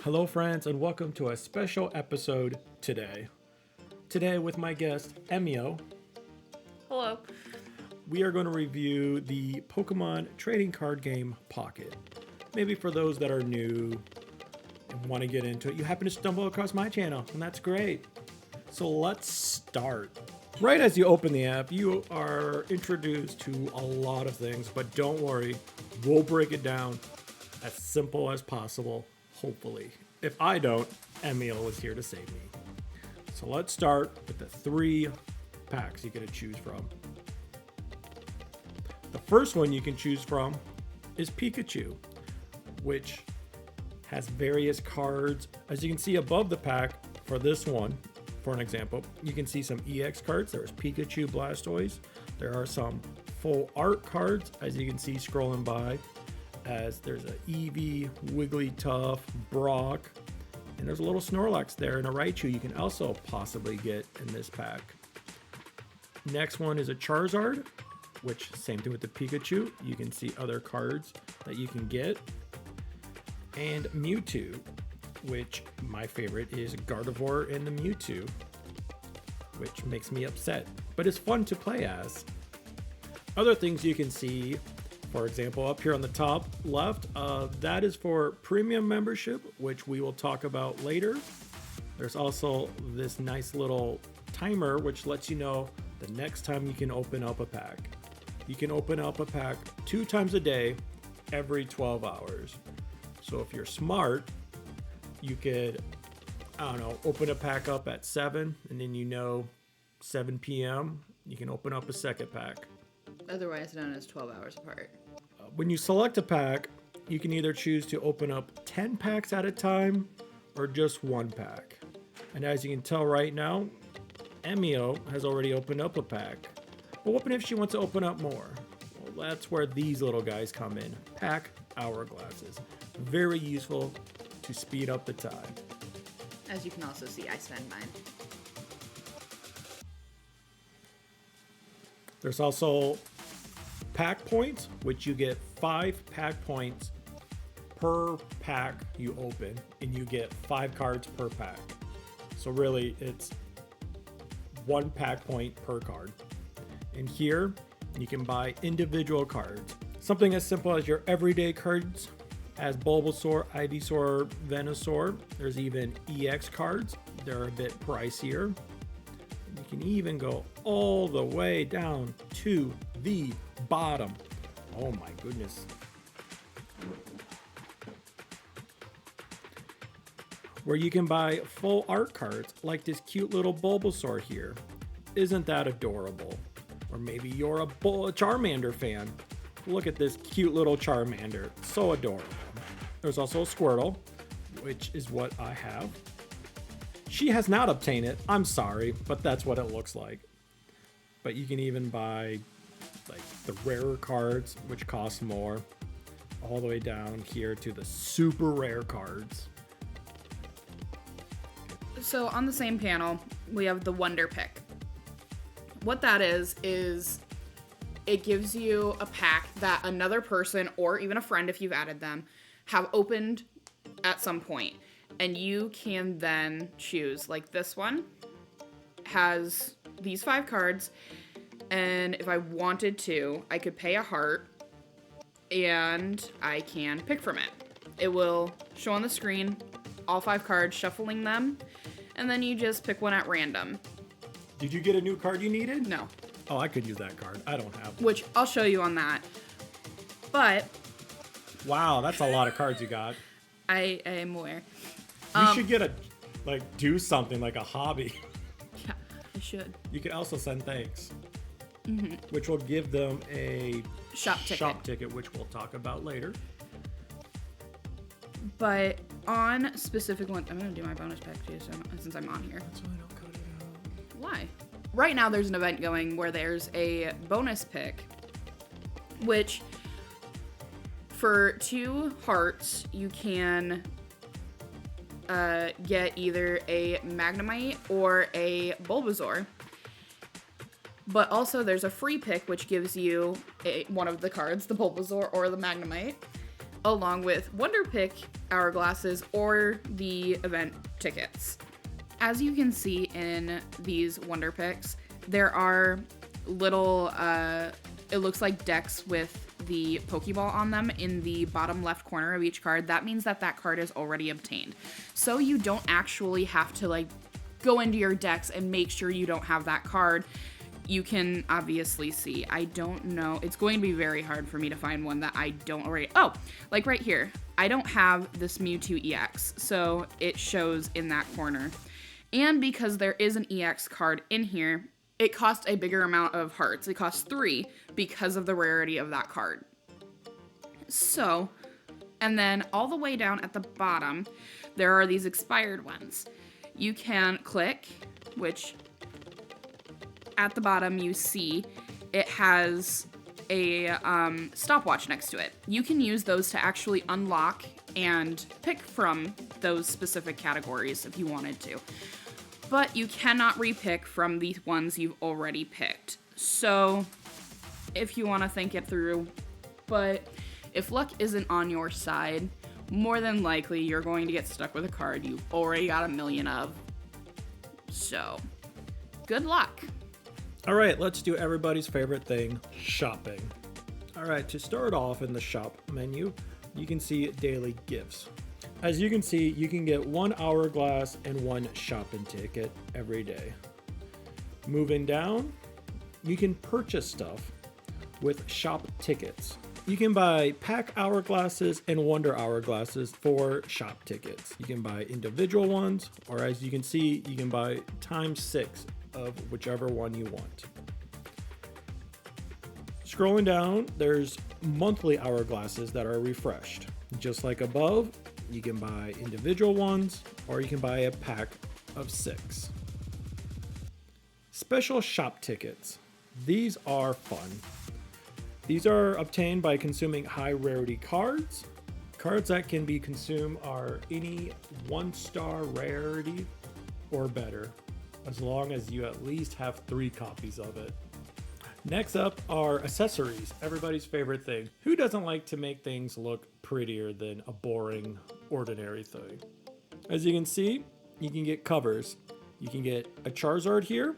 Hello, friends, and welcome to a special episode today. Today, with my guest, Emio, Hello. we are going to review the Pokemon trading card game Pocket. Maybe for those that are new and want to get into it, you happen to stumble across my channel, and that's great. So let's start. Right as you open the app, you are introduced to a lot of things, but don't worry, we'll break it down as simple as possible, hopefully. If I don't, Emil is here to save me. So let's start with the 3 packs you get to choose from. The first one you can choose from is Pikachu, which has various cards. As you can see above the pack for this one, for an example, you can see some EX cards. There's Pikachu, Blastoise. There are some full art cards, as you can see scrolling by, as there's a Eevee, Wigglytuff, Brock, and there's a little Snorlax there and a Raichu you can also possibly get in this pack. Next one is a Charizard, which same thing with the Pikachu. You can see other cards that you can get. And Mewtwo, which my favorite is Gardevoir and the Mewtwo, which makes me upset, but it's fun to play as. Other things you can see, for example, up here on the top left, that is for premium membership, which we will talk about later. There's also this nice little timer, which lets you know the next time you can open up a pack. You can open up a pack 2 times a day, every 12 hours. So if you're smart, you could, open a pack up at 7, and then 7 p.m., you can open up a second pack. Otherwise known as 12 hours apart. When you select a pack, you can either choose to open up 10 packs at a time or just 1 pack. And as you can tell right now, Emio has already opened up a pack. But what if she wants to open up more? Well, that's where these little guys come in. Pack Hourglasses. Very useful to speed up the time. As you can also see, I spend mine. There's also pack points, which you get 5 pack points per pack you open, and you get 5 cards per pack. So really, it's 1 pack point per card. And here, you can buy individual cards. Something as simple as your everyday cards, as Bulbasaur, Ivysaur, Venusaur. There's even EX cards. They're a bit pricier. You can even go all the way down to the bottom. Oh my goodness. Where you can buy full art cards like this cute little Bulbasaur here. Isn't that adorable? Or maybe you're a Charmander fan. Look at this cute little Charmander. So adorable. There's also a Squirtle, which is what I have. She has not obtained it. I'm sorry, but that's what it looks like. But you can even buy like the rarer cards, which cost more, all the way down here to the super rare cards. So on the same panel, we have the Wonder Pick. What that is it gives you a pack that another person, or even a friend if you've added them, have opened at some point. And you can then choose, like this one has these 5 cards, and if I wanted to, I could pay a heart and I can pick from it. It will show on the screen all 5 cards, shuffling them, and then you just pick one at random. Did you get a new card you needed? No. Oh, I could use that card. I don't have one. Which I'll show you on that. But wow, that's a lot of cards you got. I am aware. You should get do something like a hobby. Yeah, I should. You could also send thanks, which will give them a Shop ticket, which we'll talk about later. But on specific one, I'm going to do my bonus pack too, since I'm on here. That's why I don't cut it out. Why? Right now there's an event going where there's a bonus pick, which for 2 hearts, you can get either a Magnemite or a Bulbasaur. But also there's a free pick, which gives you one of the cards, the Bulbasaur or the Magnemite. along with Wonder Pick Hourglasses or the event tickets. As you can see in these Wonder Picks, there are little, it looks like decks with the Pokeball on them in the bottom left corner of each card. That means that that card is already obtained. So you don't actually have to like go into your decks and make sure you don't have that card. You can obviously see, I don't know, it's going to be very hard for me to find one that I don't already, oh, like right here, I don't have this Mewtwo EX, so it shows in that corner. And because there is an EX card in here, it costs a bigger amount of hearts. It costs 3 because of the rarity of that card. So, and then all the way down at the bottom, there are these expired ones. You can click, which at the bottom you see it has a stopwatch next to it. You can use those to actually unlock and pick from those specific categories if you wanted to. But you cannot repick from the ones you've already picked. So, if you want to think it through, but if luck isn't on your side, more than likely you're going to get stuck with a card you've already got a million of. So, good luck. All right, let's do everybody's favorite thing, shopping. All right, to start off in the shop menu, you can see daily gifts. As you can see, you can get 1 hourglass and 1 shopping ticket every day. Moving down, you can purchase stuff with shop tickets. You can buy pack hourglasses and wonder hourglasses for shop tickets. You can buy individual ones, or as you can see, you can buy ×6 of whichever one you want. Scrolling down, there's monthly hourglasses that are refreshed. Just like above, you can buy individual ones, or you can buy a pack of 6. Special shop tickets. These are fun. These are obtained by consuming high rarity cards. Cards that can be consumed are any 1-star rarity or better, as long as you at least have 3 copies of it. Next up are accessories, everybody's favorite thing. Who doesn't like to make things look prettier than a boring, ordinary thing? As you can see, you can get covers. You can get a Charizard here.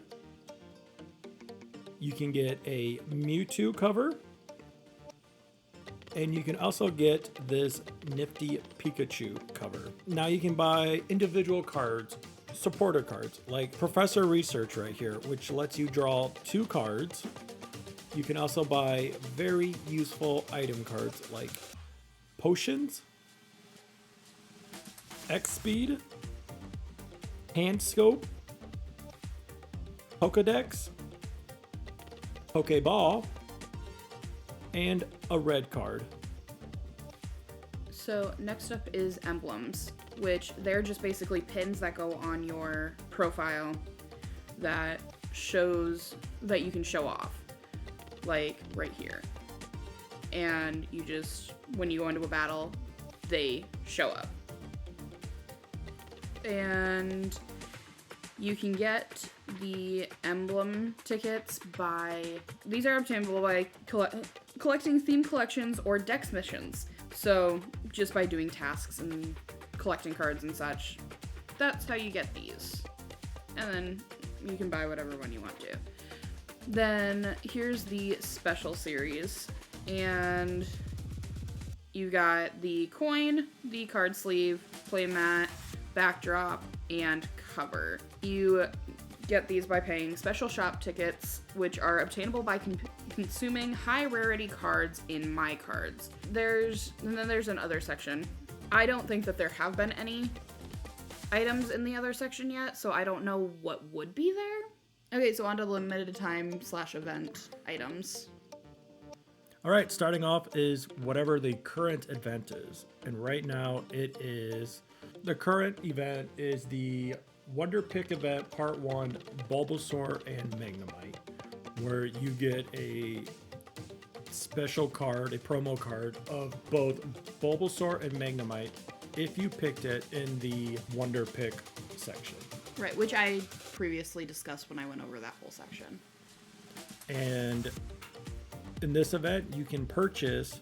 You can get a Mewtwo cover. And you can also get this nifty Pikachu cover. Now you can buy individual cards, supporter cards, like Professor Research right here, which lets you draw 2 cards. You can also buy very useful item cards like potions, X Speed, Hand Scope, Pokedex, Pokeball, and a red card. So next up is emblems, which they're just basically pins that go on your profile that shows that you can show off, like right here. And you just, when you go into a battle, they show up. And you can get the emblem tickets by, these are obtainable by collecting theme collections or dex missions. So just by doing tasks and collecting cards and such, that's how you get these. And then you can buy whatever one you want to. Then here's the special series, and you got the coin, the card sleeve, playmat, backdrop, and cover. You get these by paying special shop tickets, which are obtainable by consuming high rarity cards in My Cards. And then there's another section. I don't think that there have been any items in the other section yet, so I don't know what would be there. Okay, so on to limited time / event items. All right, starting off is whatever the current event is. And right now the current event is the Wonder Pick event Part 1, Bulbasaur and Magnemite, where you get a special card, a promo card of both Bulbasaur and Magnemite if you picked it in the Wonder Pick section. Right, which I previously discussed when I went over that whole section. And in this event, you can purchase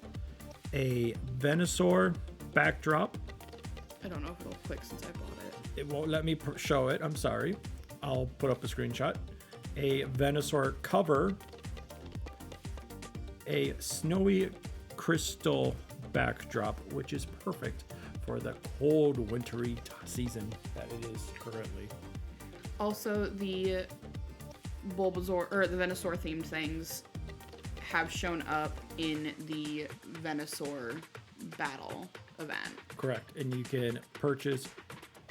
a Venusaur backdrop. I don't know if it'll click since I bought it. It won't let me show it. I'm sorry. I'll put up a screenshot. A Venusaur cover. A snowy crystal backdrop, which is perfect for the cold, wintry season that it is currently. Also, the Bulbasaur or the Venusaur themed things have shown up in the Venusaur battle event. Correct, and you can purchase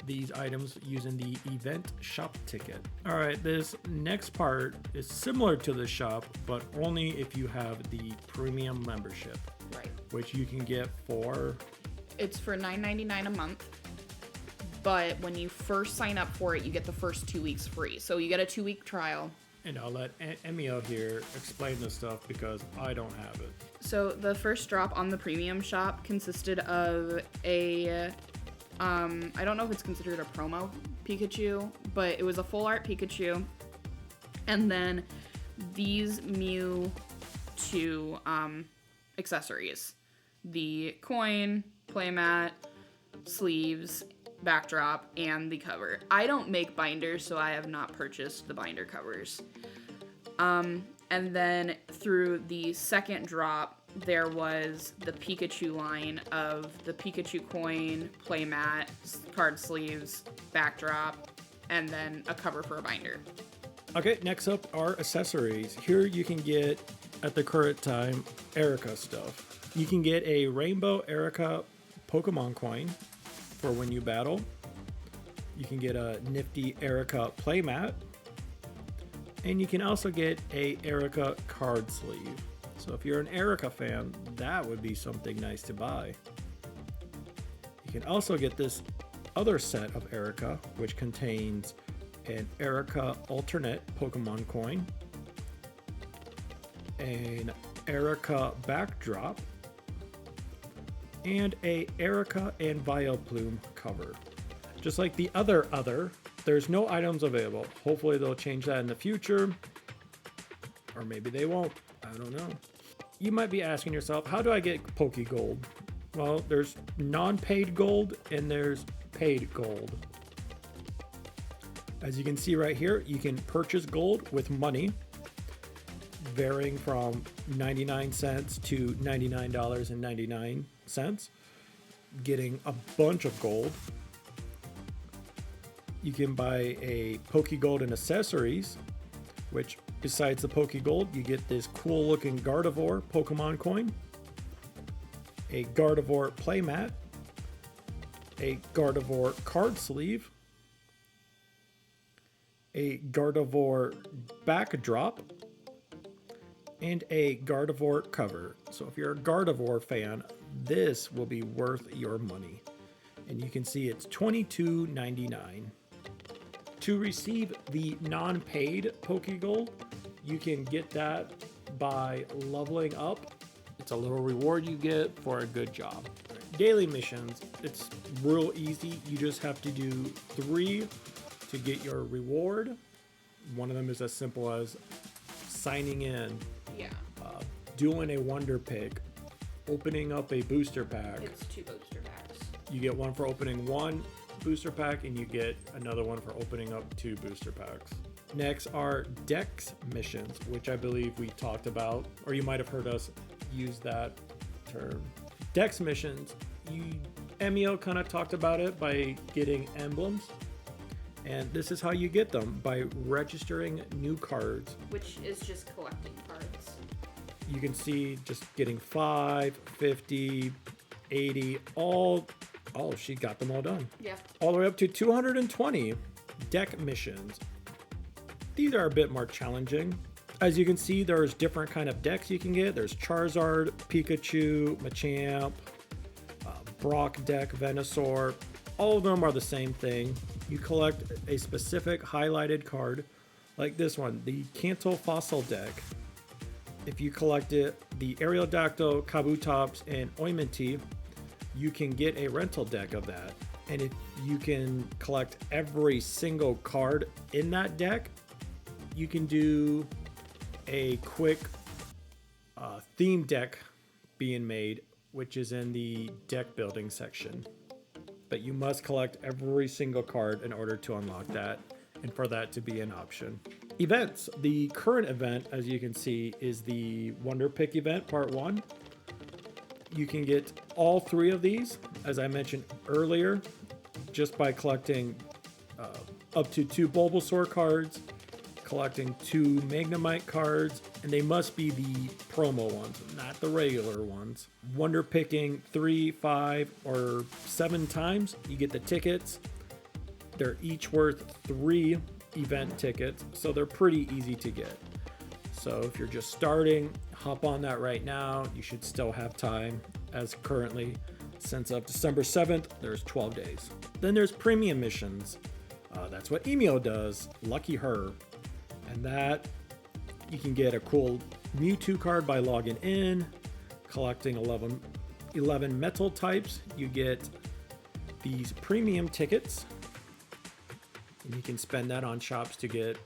these items using the event shop ticket. All right, this next part is similar to the shop, but only if you have the premium membership, Right. which you can get for... It's for $9.99 a month, but when you first sign up for it, you get the first 2 weeks free. So you get a 2-week trial. And I'll let Emio here explain this stuff because I don't have it. So the first drop on the premium shop consisted of a, I don't know if it's considered a promo Pikachu, but it was a full art Pikachu. And then these Mewtwo accessories. The coin, playmat, sleeves, backdrop, and the cover. I don't make binders, so I have not purchased the binder covers. And then through the second drop, there was the Pikachu line of the Pikachu coin, playmat, card sleeves, backdrop, and then a cover for a binder. Okay, next up are accessories. Here you can get, at the current time, Erica stuff. You can get a Rainbow Erica Pokemon coin for when you battle. You can get a nifty Erica playmat. And you can also get a Erica card sleeve. So if you're an Erica fan, that would be something nice to buy. You can also get this other set of Erica, which contains an Erica alternate Pokemon coin, an Erica backdrop, and a Erica and Vileplume cover. Just like the other, there's no items available. Hopefully they'll change that in the future, or maybe they won't. I don't know. You might be asking yourself, how do I get Pokegold? Well, there's non-paid gold and there's paid gold. As you can see right here, you can purchase gold with money, varying from 99 cents to $99.99, getting a bunch of gold. You can buy a Pokegold and accessories, which besides the Pokegold, you get this cool looking Gardevoir Pokemon coin, a Gardevoir playmat, a Gardevoir card sleeve, a Gardevoir backdrop, and a Gardevoir cover. So if you're a Gardevoir fan, this will be worth your money. And you can see it's $22.99. To receive the non-paid Pokegold, you can get that by leveling up. It's a little reward you get for a good job. Daily missions, it's real easy. You just have to do 3 to get your reward. One of them is as simple as signing in, Yeah. doing a wonder pick, opening up a booster pack. It's 2 booster packs. You get one for opening 1 booster pack and you get another one for opening up 2 booster packs. Next are Dex missions, which I believe we talked about, or you might have heard us use that term. Dex missions, Emio kind of talked about it by getting emblems, and this is how you get them, by registering new cards. Which is just collecting cards. You can see just getting 5, 50, 80, all, oh, she got them all done. Yeah. All the way up to 220 deck missions. These are a bit more challenging. As you can see, there's different kind of decks you can get. There's Charizard, Pikachu, Machamp, Brock deck, Venusaur. All of them are the same thing. You collect a specific highlighted card, like this one, the Kanto Fossil deck. If you collected the Aerodactyl, Kabutops, and Oiminty, you can get a rental deck of that. And if you can collect every single card in that deck, you can do a quick theme deck being made which is in the deck building section. But you must collect every single card in order to unlock that, and for that to be an option. Events. The current event, as you can see, is the Wonder Pick event, part 1. You can get all 3 of these, as I mentioned earlier, just by collecting up to 2 Bulbasaur cards, collecting 2 Magnemite cards, and they must be the promo ones, not the regular ones. Wonder picking 3, 5, or 7 times, you get the tickets. They're each worth 3 event tickets, so they're pretty easy to get. So if you're just starting, hop on that right now. You should still have time, as currently, since of December 7th, there's 12 days. Then there's premium missions. That's what Emio does. Lucky her. And that, you can get a cool Mewtwo card by logging in, collecting 11 metal types. You get these premium tickets, and you can spend that on shops to get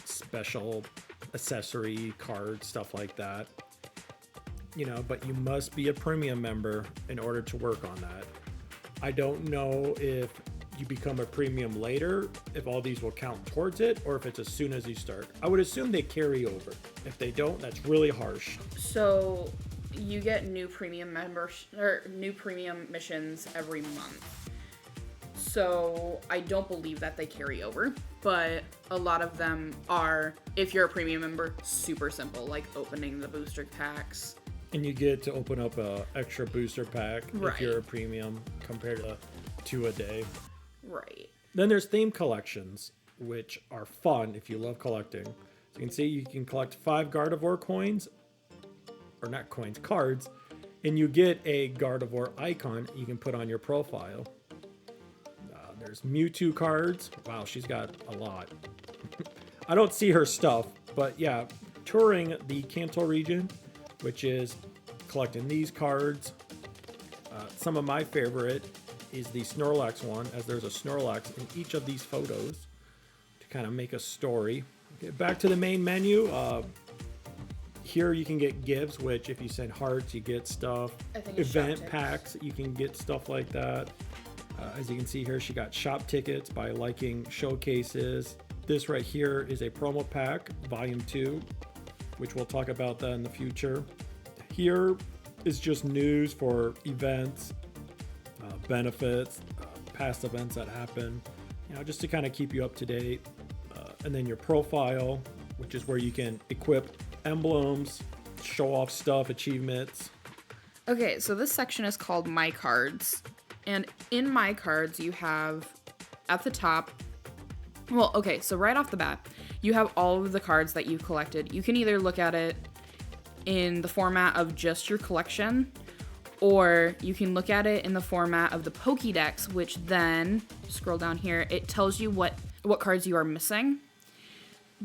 special accessory cards, stuff like that. But you must be a premium member in order to work on that. I don't know if you become a premium later, if all these will count towards it, or if it's as soon as you start. I would assume they carry over. If they don't, that's really harsh. So you get new premium members or new premium missions every month. So I don't believe that they carry over, but a lot of them are, if you're a premium member, super simple, like opening the booster packs. And you get to open up a extra booster pack Right. if you're a premium compared to 2 a day. Right. Then there's theme collections, which are fun if you love collecting. So you can see you can collect 5 Gardevoir coins, or not coins, cards, and you get a Gardevoir icon you can put on your profile. There's Mewtwo cards. Wow, she's got a lot. I don't see her stuff, but yeah, touring the Kanto region, which is collecting these cards. Some of my favorite is the Snorlax one, as there's a Snorlax in each of these photos to kind of make a story. Okay, back to the main menu. Here you can get gifts, which if you send hearts, you get stuff. I think it's Event shop packs, you can get stuff like that. As you can see here, she got shop tickets by liking showcases. This right here is a promo pack, volume 2, which we'll talk about that in the future. Here is just news for events, benefits, past events that happen, just to kind of keep you up to date. And then your profile, which is where you can equip emblems, show off stuff, achievements. Okay, so this section is called My Cards. And in My Cards, you have at the top, so right off the bat, you have all of the cards that you've collected. You can either look at it in the format of just your collection, or you can look at it in the format of the Pokédex, which then, scroll down here, it tells you what cards you are missing,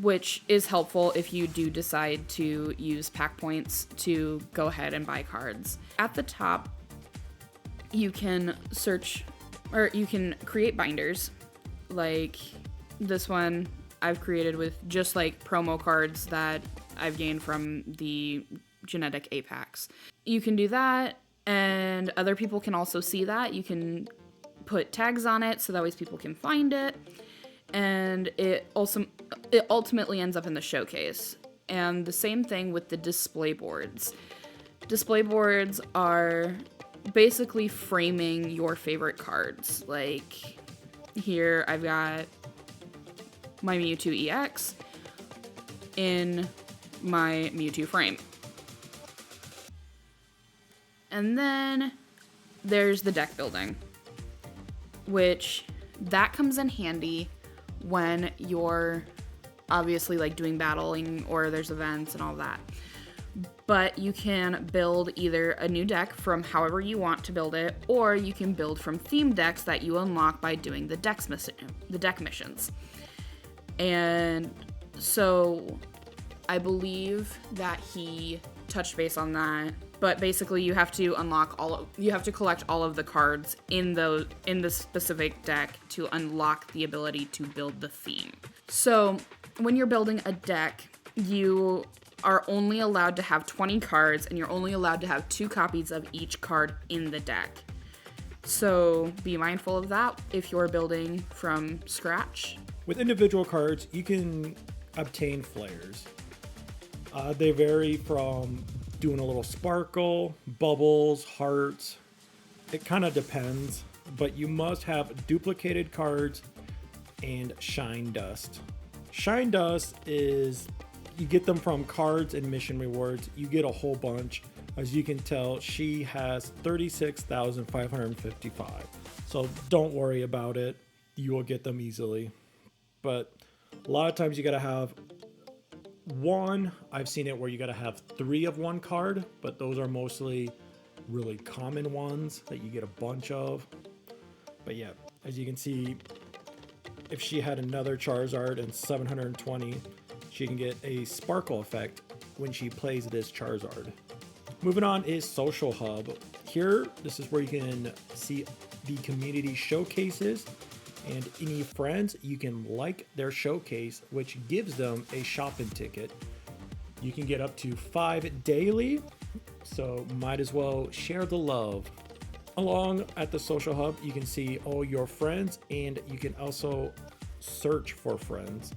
which is helpful if you do decide to use pack points to go ahead and buy cards. At the top, you can search, or you can create binders, like this one I've created with just like promo cards that I've gained from the genetic A packs. You can do that, and other people can also see that. You can put tags on it so that way people can find it, and it ultimately ends up in the showcase. And the same thing with the display boards. Display boards are basically framing your favorite cards. Like here I've got my Mewtwo EX in my Mewtwo frame. And then there's the deck building, which that comes in handy when you're obviously like doing battling or there's events and all that. But you can build either a new deck from however you want to build it, or you can build from theme decks that you unlock by doing the deck missions. And so I believe that he touched base on that. But basically, you have to collect all of the cards in the specific deck to unlock the ability to build the theme. So when you're building a deck, you are only allowed to have 20 cards, and you're only allowed to have 2 copies of each card in the deck. So be mindful of that if you're building from scratch. With individual cards, you can obtain flares. They vary from doing a little sparkle, bubbles, hearts. It kind of depends, but you must have duplicated cards and shine dust. Shine dust is, you get them from cards and mission rewards. You get a whole bunch. As you can tell, she has 36,555. So don't worry about it. You will get them easily. But a lot of times you gotta have one. I've seen it where you gotta have 3 of one card, but those are mostly really common ones that you get a bunch of. But yeah, as you can see, if she had another Charizard and 720, she can get a sparkle effect when she plays this Charizard. Moving on is Social Hub. Here, this is where you can see the community showcases, and any friends, you can like their showcase, which gives them a shopping ticket. You can get up to 5 daily, so might as well share the love. Along at the Social Hub, you can see all your friends, and you can also search for friends.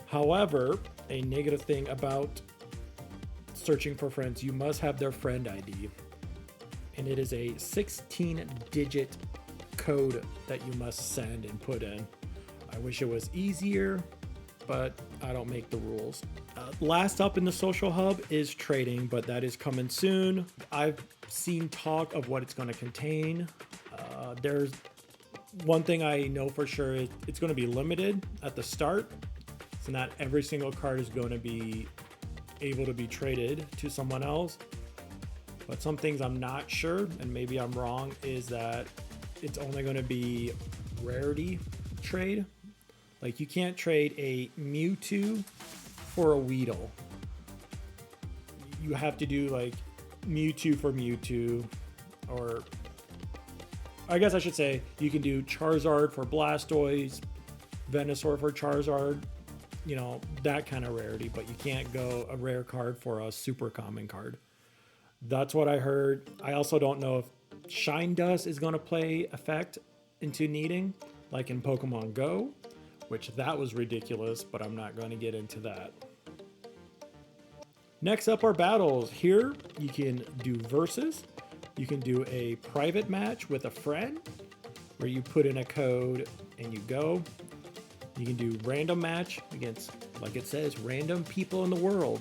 However, a negative thing about searching for friends, you must have their friend ID, and it is a 16-digit code that you must send and put in. I wish it was easier, but I don't make the rules. Last up in the Social Hub is trading, but that is coming soon. I've seen talk of what it's going to contain. There's one thing I know for sure, is it's going to be limited at the start, so not every single card is going to be able to be traded to someone else. But some things I'm not sure, and maybe I'm wrong, is that it's only going to be rarity trade. Like, you can't trade a Mewtwo for a Weedle. You have to do like Mewtwo for Mewtwo, or I guess I should say you can do Charizard for Blastoise, Venusaur for Charizard, you know, that kind of rarity, but you can't go a rare card for a super common card. That's what I heard. I also don't know if Shine Dust is going to play effect into needing, like in Pokemon Go, which that was ridiculous, but I'm not going to get into that. Next up are battles. Here you can do versus. You can do a private match with a friend where you put in a code and you go. You can do random match against, like it says, random people in the world.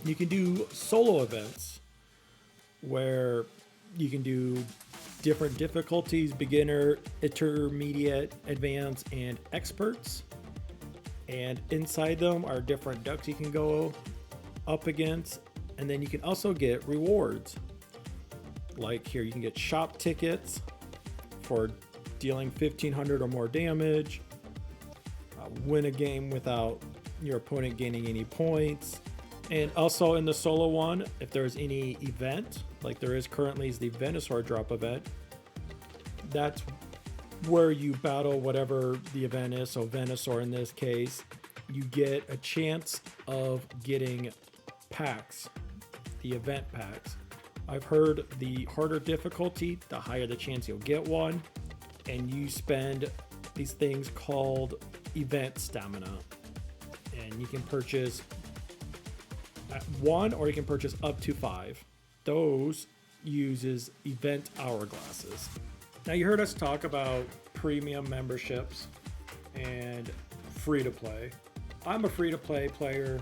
You can do solo events where you can do different difficulties: beginner, intermediate, advanced, and experts. And inside them are different ducks you can go up against. And then you can also get rewards. Like here, you can get shop tickets for dealing 1,500 or more damage. Win a game without your opponent gaining any points. And also in the solo one, if there's any event, like there is currently is the Venusaur drop event, that's where you battle whatever the event is. So Venusaur in this case, you get a chance of getting packs, the event packs. I've heard the harder difficulty, the higher the chance you'll get one. And you spend these things called event stamina, and you can purchase one, or you can purchase up to 5. Those uses event hourglasses. Now, you heard us talk about premium memberships and free to play. I'm a free to play player.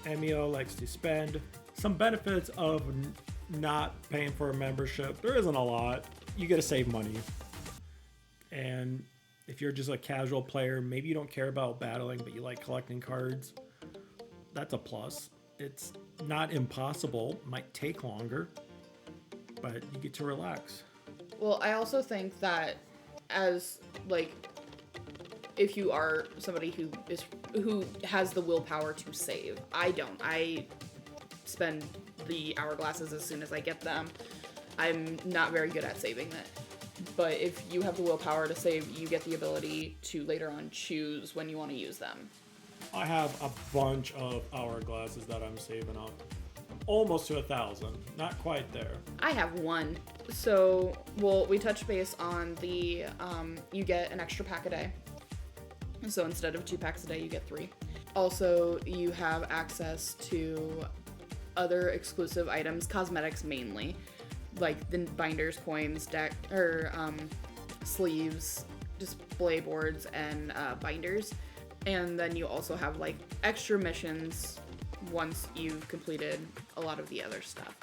Emio likes to spend. Some benefits of not paying for a membership: there isn't a lot. You get to save money. And if you're just a casual player, maybe you don't care about battling, but you like collecting cards, that's a plus. It's not impossible. Might take longer, but you get to relax. Well, I also think that as, like, if you are somebody who has the willpower to save, I don't. I spend the hourglasses as soon as I get them. I'm not very good at saving it. But if you have the willpower to save, you get the ability to later on choose when you want to use them. I have a bunch of hourglasses that I'm saving up. Almost to 1,000. Not quite there. I have one. So, well, we touched base on the, you get an extra pack a day. So instead of 2 packs a day, you get 3. Also, you have access to other exclusive items, cosmetics mainly, like the binders, coins, deck, or sleeves, display boards, and binders. And then you also have like extra missions once you've completed a lot of the other stuff.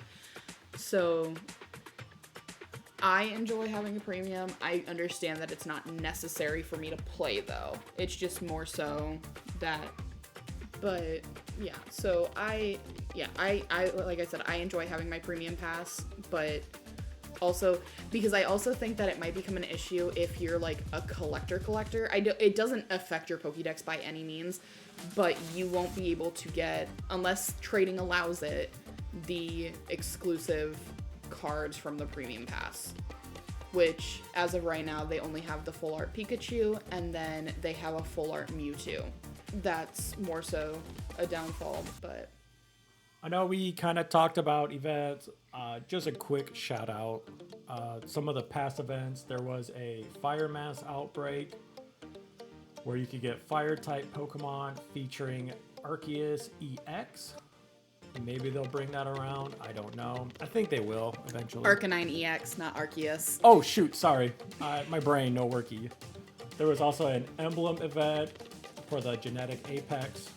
So I enjoy having a premium. I understand that it's not necessary for me to play though. It's just more so that, but yeah. So I like I said, I enjoy having my premium pass, but also because I also think that it might become an issue if you're like a collector. It doesn't affect your Pokédex by any means, but you won't be able to get, unless trading allows it, the exclusive cards from the premium pass, which as of right now they only have the full art Pikachu and then they have a full art Mewtwo. That's more so a downfall, but I know we kind of talked about events. Just a quick shout out. Some of the past events, there was a Fire Mass Outbreak where you could get fire type Pokemon featuring Arceus EX. Maybe they'll bring that around. I don't know. I think they will eventually. Arcanine EX, not Arceus. Oh, shoot. Sorry. My brain, no worky. There was also an emblem event for the Genetic Apex,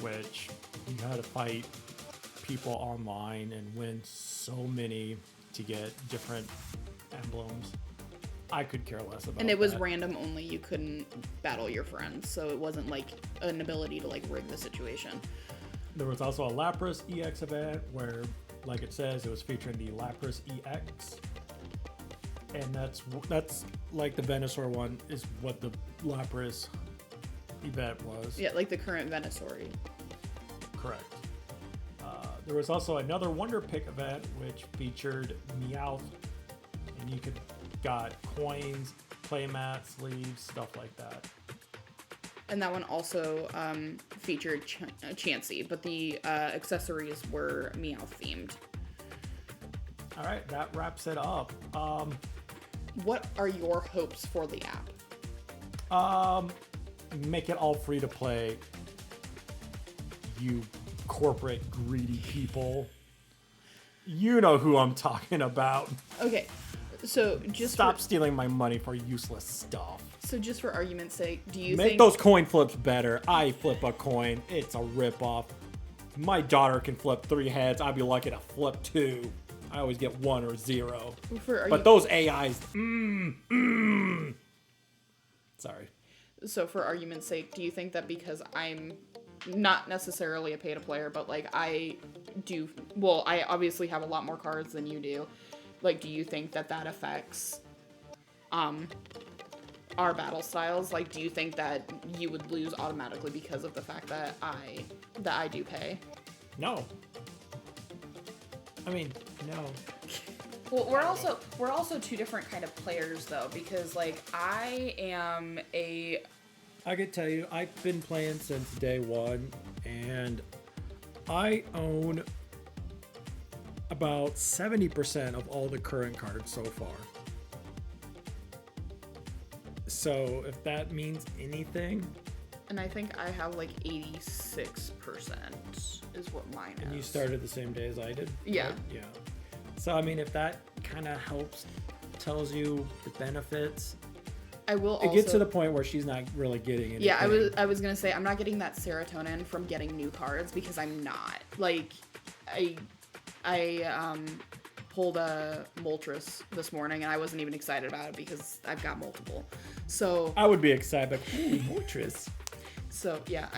which you had to fight people online and win so many to get different emblems. I could care less about that. And it was random only. You couldn't battle your friends, so it wasn't like an ability to like rig the situation. There was also a Lapras EX event where, like it says, it was featuring the Lapras EX. And that's like the Venusaur one is what the Lapras event was. Yeah, like the current Venusaur. Correct. There was also another Wonder Pick event which featured Meowth, and you got coins, playmat, sleeves, stuff like that. And that one also featured Chansey, but the accessories were Meowth themed. All right, that wraps it up. What are your hopes for the app? Make it all free to play. You corporate greedy people. You know who I'm talking about. Okay, so just stop stealing my money for useless stuff. So just for argument's sake, do you make think those coin flips better? I flip a coin. It's a ripoff. My daughter can flip 3 heads. I'd be lucky to flip 2. I always get 1 or 0. But those AIs, Sorry. So for argument's sake, do you think that because I'm not necessarily a pay-to-player, but like I obviously have a lot more cards than you do. Like, do you think that affects our battle styles? Like, do you think that you would lose automatically because of the fact that I do pay? No. I mean, no. Well, we're also 2 different kind of players though, because like I could tell you, I've been playing since day 1, and I own about 70% of all the current cards so far. So if that means anything. And I think I have like 86% is what mine is. And you started the same day as I did? Yeah. Right? Yeah. So I mean, if that kind of helps, tells you the benefits. I will also... It gets to the point where she's not really getting anything. Yeah, I was gonna say, I'm not getting that serotonin from getting new cards because I'm not. Like, I pulled a Moltres this morning and I wasn't even excited about it because I've got multiple. So... I would be excited, but Moltres. So, yeah,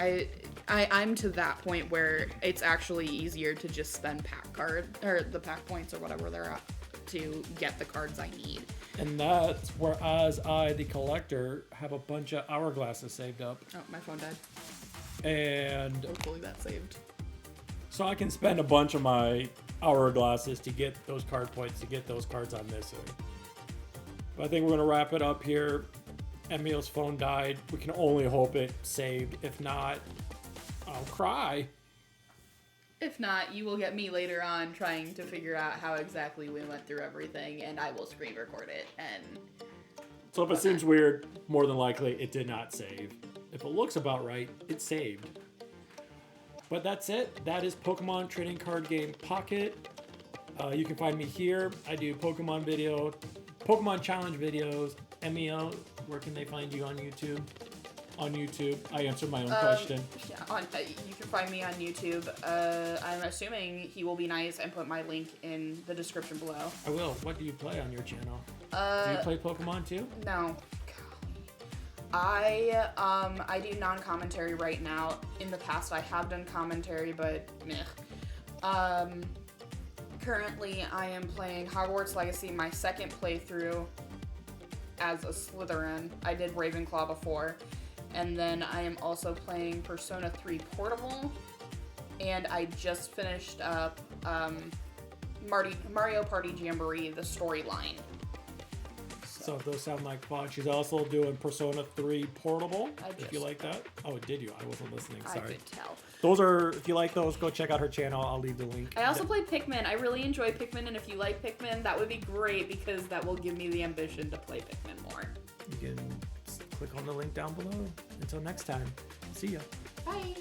I'm to that point where it's actually easier to just spend the pack points or whatever they're at to get the cards I need. And that's whereas I, the collector, have a bunch of hourglasses saved up. Oh, my phone died. And hopefully that's saved. So I can spend a bunch of my hourglasses to get those card points, to get those cards I'm missing. But I think we're going to wrap it up here. Emio's phone died. We can only hope it saved. If not, I'll cry. If not, you will get me later on trying to figure out how exactly we went through everything, and I will screen record it. And so if it seems weird, more than likely it did not save. If it looks about right, it saved. But that's it. That is Pokemon Trading Card Game Pocket. You can find me here. I do Pokemon challenge videos. Emio, where can they find you on YouTube? On YouTube. I answered my own question. Yeah, you can find me on YouTube. I'm assuming he will be nice and put my link in the description below. I will. What do you play on your channel? Do you play Pokemon too? No. I do non-commentary right now. In the past, I have done commentary, but meh. Currently, I am playing Hogwarts Legacy, my second playthrough as a Slytherin. I did Ravenclaw before. And then I am also playing Persona 3 Portable. And I just finished up Mario Party Jamboree, the storyline. So if those sound like fun, she's also doing Persona 3 Portable. If you like that. Oh, did you? I wasn't listening. Sorry. I could tell. Those are, if you like those, go check out her channel. I'll leave the link. I also play Pikmin. I really enjoy Pikmin, and if you like Pikmin, that would be great because that will give me the ambition to play Pikmin more. You can click on the link down below. Until next time, see ya. Bye.